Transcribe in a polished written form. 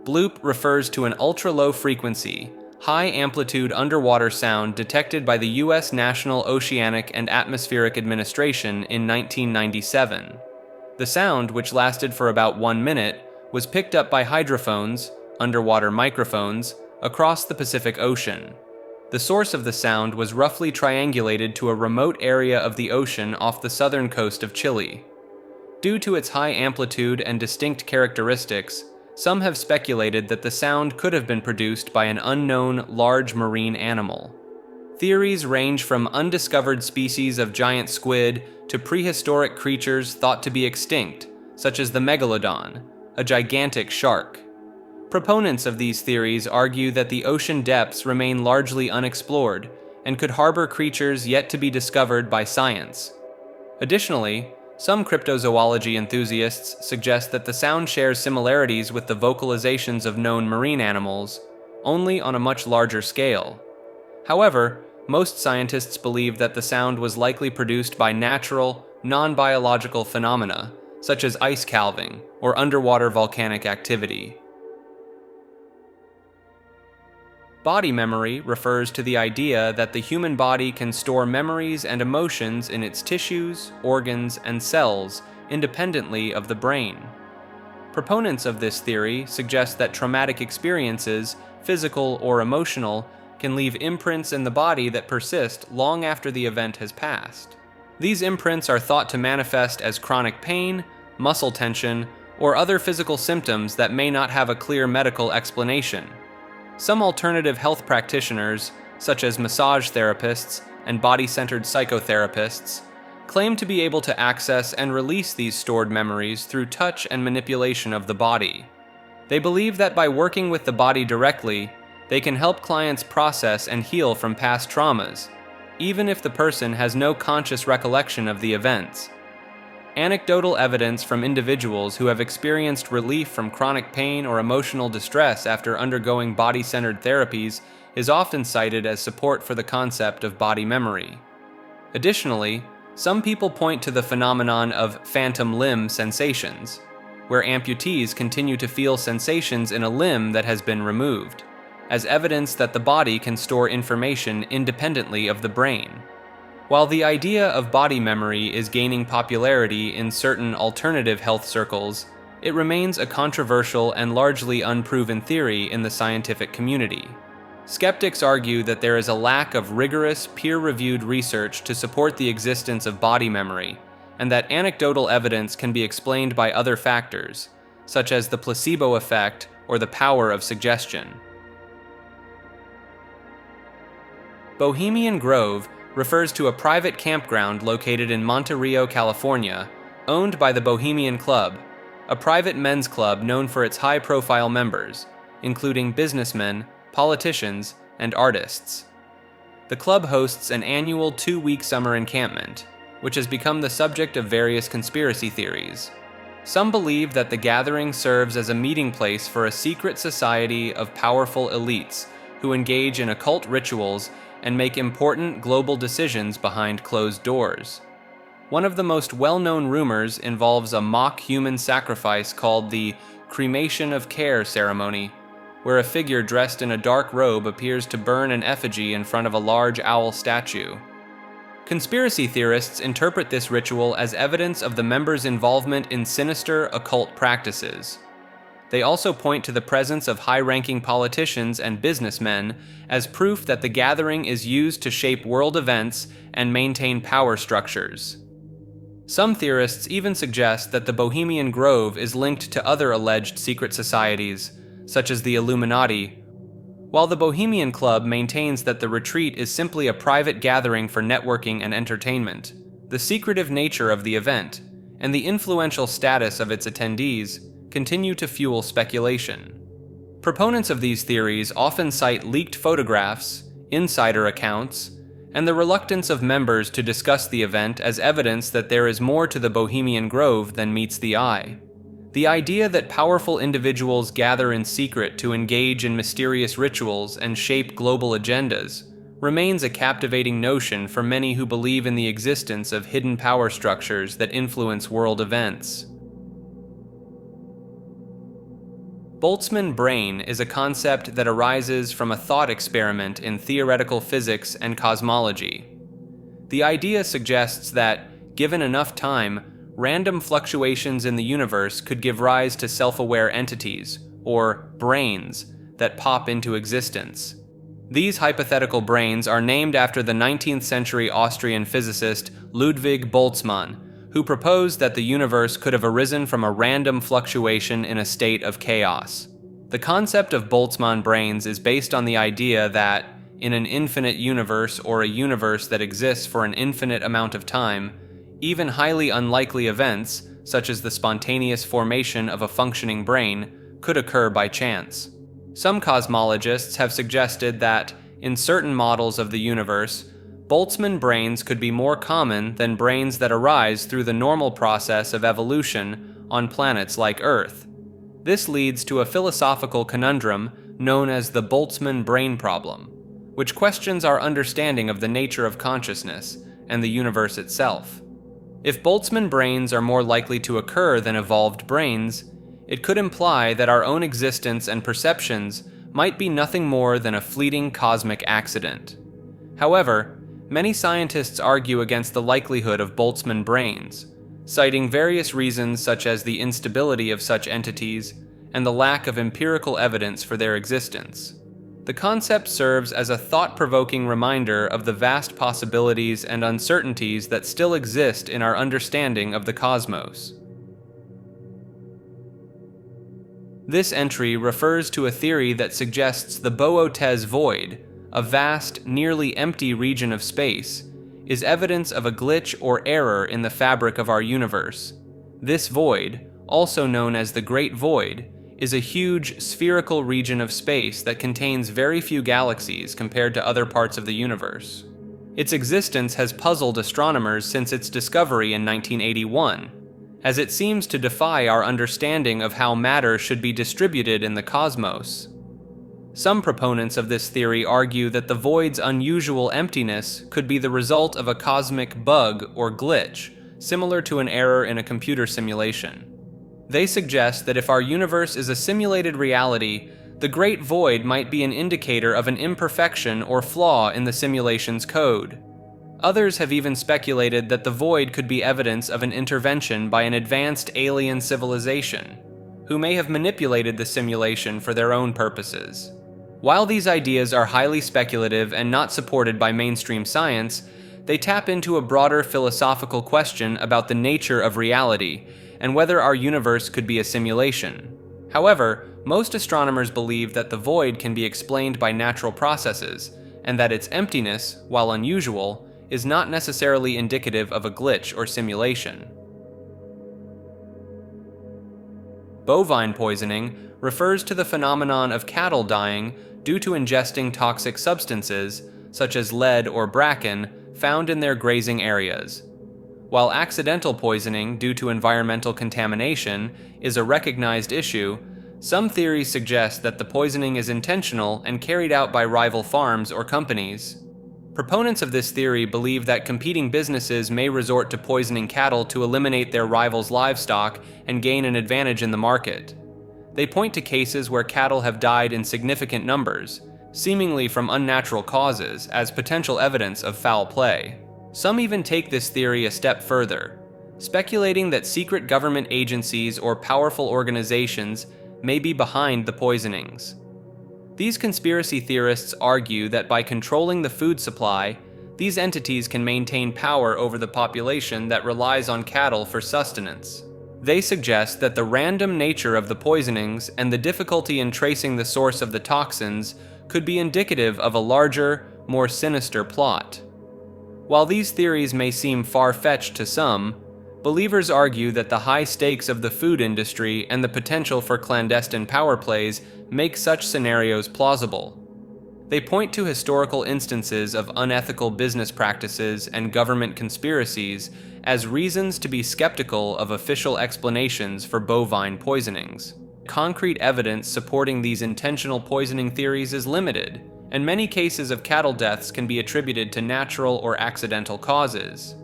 Bloop refers to an ultra-low frequency, high-amplitude underwater sound detected by the U.S. National Oceanic and Atmospheric Administration in 1997. The sound, which lasted for about 1 minute, was picked up by hydrophones, underwater microphones, across the Pacific Ocean. The source of the sound was roughly triangulated to a remote area of the ocean off the southern coast of Chile. Due to its high amplitude and distinct characteristics, some have speculated that the sound could have been produced by an unknown large marine animal. Theories range from undiscovered species of giant squid to prehistoric creatures thought to be extinct, such as the megalodon, a gigantic shark. Proponents of these theories argue that the ocean depths remain largely unexplored and could harbor creatures yet to be discovered by science. Additionally, some cryptozoology enthusiasts suggest that the sound shares similarities with the vocalizations of known marine animals, only on a much larger scale. However, most scientists believe that the sound was likely produced by natural, non-biological phenomena, such as ice calving or underwater volcanic activity. Body memory refers to the idea that the human body can store memories and emotions in its tissues, organs, and cells independently of the brain. Proponents of this theory suggest that traumatic experiences, physical or emotional, can leave imprints in the body that persist long after the event has passed. These imprints are thought to manifest as chronic pain, muscle tension, or other physical symptoms that may not have a clear medical explanation. Some alternative health practitioners, such as massage therapists and body-centered psychotherapists, claim to be able to access and release these stored memories through touch and manipulation of the body. They believe that by working with the body directly, they can help clients process and heal from past traumas, even if the person has no conscious recollection of the events. Anecdotal evidence from individuals who have experienced relief from chronic pain or emotional distress after undergoing body-centered therapies is often cited as support for the concept of body memory. Additionally, some people point to the phenomenon of phantom limb sensations, where amputees continue to feel sensations in a limb that has been removed, as evidence that the body can store information independently of the brain. While the idea of body memory is gaining popularity in certain alternative health circles, it remains a controversial and largely unproven theory in the scientific community. Skeptics argue that there is a lack of rigorous, peer-reviewed research to support the existence of body memory, and that anecdotal evidence can be explained by other factors, such as the placebo effect or the power of suggestion. Bohemian Grove refers to a private campground located in Monte Rio, California, owned by the Bohemian Club, a private men's club known for its high-profile members, including businessmen, politicians, and artists. The club hosts an annual 2-week summer encampment, which has become the subject of various conspiracy theories. Some believe that the gathering serves as a meeting place for a secret society of powerful elites who engage in occult rituals and make important global decisions behind closed doors. One of the most well-known rumors involves a mock human sacrifice called the cremation of care ceremony, where a figure dressed in a dark robe appears to burn an effigy in front of a large owl statue. Conspiracy theorists interpret this ritual as evidence of the members' involvement in sinister occult practices. They also point to the presence of high-ranking politicians and businessmen as proof that the gathering is used to shape world events and maintain power structures. Some theorists even suggest that the Bohemian Grove is linked to other alleged secret societies, such as the Illuminati, while the Bohemian Club maintains that the retreat is simply a private gathering for networking and entertainment. The secretive nature of the event, and the influential status of its attendees, continue to fuel speculation. Proponents of these theories often cite leaked photographs, insider accounts, and the reluctance of members to discuss the event as evidence that there is more to the Bohemian Grove than meets the eye. The idea that powerful individuals gather in secret to engage in mysterious rituals and shape global agendas remains a captivating notion for many who believe in the existence of hidden power structures that influence world events. Boltzmann brain is a concept that arises from a thought experiment in theoretical physics and cosmology. The idea suggests that, given enough time, random fluctuations in the universe could give rise to self-aware entities, or brains, that pop into existence. These hypothetical brains are named after the 19th century Austrian physicist Ludwig Boltzmann, who proposed that the universe could have arisen from a random fluctuation in a state of chaos. The concept of Boltzmann brains is based on the idea that, in an infinite universe or a universe that exists for an infinite amount of time, even highly unlikely events, such as the spontaneous formation of a functioning brain, could occur by chance. Some cosmologists have suggested that, in certain models of the universe, Boltzmann brains could be more common than brains that arise through the normal process of evolution on planets like Earth. This leads to a philosophical conundrum known as the Boltzmann brain problem, which questions our understanding of the nature of consciousness and the universe itself. If Boltzmann brains are more likely to occur than evolved brains, it could imply that our own existence and perceptions might be nothing more than a fleeting cosmic accident. However, many scientists argue against the likelihood of Boltzmann brains, citing various reasons such as the instability of such entities and the lack of empirical evidence for their existence. The concept serves as a thought-provoking reminder of the vast possibilities and uncertainties that still exist in our understanding of the cosmos. This entry refers to a theory that suggests the Boötes void, a vast, nearly empty region of space, is evidence of a glitch or error in the fabric of our universe. This void, also known as the Great Void, is a huge, spherical region of space that contains very few galaxies compared to other parts of the universe. Its existence has puzzled astronomers since its discovery in 1981, as it seems to defy our understanding of how matter should be distributed in the cosmos. Some proponents of this theory argue that the void's unusual emptiness could be the result of a cosmic bug or glitch, similar to an error in a computer simulation. They suggest that if our universe is a simulated reality, the Great Void might be an indicator of an imperfection or flaw in the simulation's code. Others have even speculated that the void could be evidence of an intervention by an advanced alien civilization, who may have manipulated the simulation for their own purposes. While these ideas are highly speculative and not supported by mainstream science, they tap into a broader philosophical question about the nature of reality and whether our universe could be a simulation. However, most astronomers believe that the void can be explained by natural processes, and that its emptiness, while unusual, is not necessarily indicative of a glitch or simulation. Bovine poisoning refers to the phenomenon of cattle dying due to ingesting toxic substances, such as lead or bracken, found in their grazing areas. While accidental poisoning due to environmental contamination is a recognized issue, some theories suggest that the poisoning is intentional and carried out by rival farms or companies. Proponents of this theory believe that competing businesses may resort to poisoning cattle to eliminate their rivals' livestock and gain an advantage in the market. They point to cases where cattle have died in significant numbers, seemingly from unnatural causes, as potential evidence of foul play. Some even take this theory a step further, speculating that secret government agencies or powerful organizations may be behind the poisonings. These conspiracy theorists argue that by controlling the food supply, these entities can maintain power over the population that relies on cattle for sustenance. They suggest that the random nature of the poisonings and the difficulty in tracing the source of the toxins could be indicative of a larger, more sinister plot. While these theories may seem far-fetched to some, believers argue that the high stakes of the food industry and the potential for clandestine power plays make such scenarios plausible. They point to historical instances of unethical business practices and government conspiracies as reasons to be skeptical of official explanations for bovine poisonings. Concrete evidence supporting these intentional poisoning theories is limited, and many cases of cattle deaths can be attributed to natural or accidental causes.